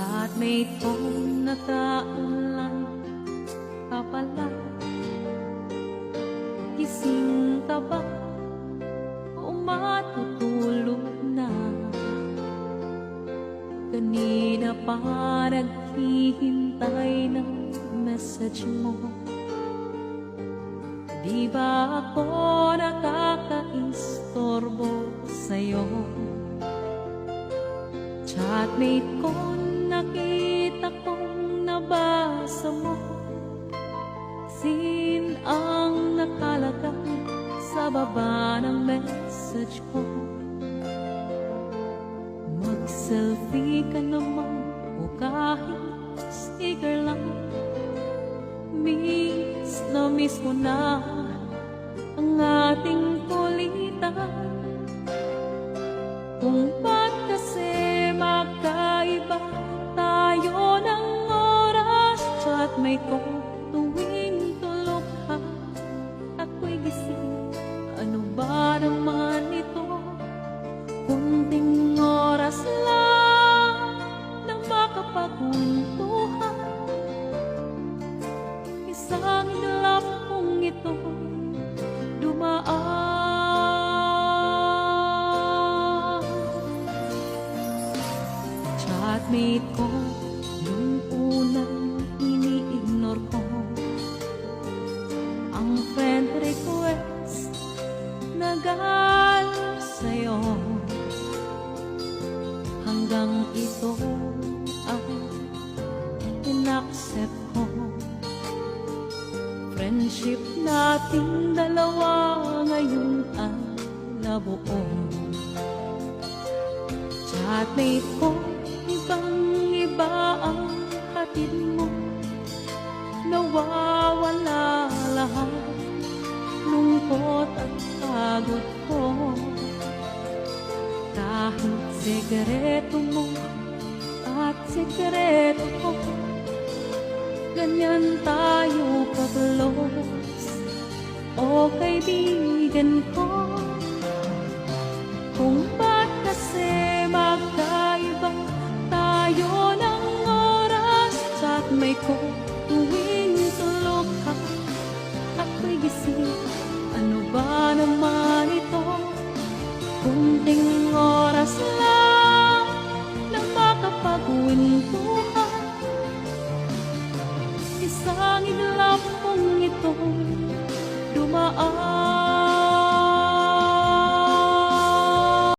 Flatmate kong nakaulan ka pala. Gising ka ba o matutulog na? Kanina pa naghihintay ng message mo. Di ba ako nakakaistorbo sa'yo? Chatmate ko, nakita kong nabasa mo. Sin ang nakalagay sa baba ng message ko. Mag-selfie ka naman o kahit sticker lang. Miss na miss mo na ang ating kulitan. Kung ba't kasi magkaiba tayo ng oras? Chatmate ko, tuwing tulog ka, ako'y gising. Ano ba naman ito? Kunting oras lang na makapagkwentuhan. Isang idlap kong ito dumaan. Chatmate ko, nung unang ini-ignore ko ang friend request na galing sa'yo. Hanggang ito ang in-accept ko. Friendship nating dalawa ngayon ang nabuo. Chatmate ko, ibang-iba ang hatid mo. Nawawala lahat lungkot at pagod ko. Kahit sekreto mo at sekreto ko, ganyan tayo ka-close, o kaibigan ko. Kung ba't kasi magkaiba tayo ng oras? Chatmate ko, tuwing tulog ka, ako'y gising. Ano ba naman ito? Kunting oras lang na makapagkwentuhan. Isang idlap kong ito dumaan.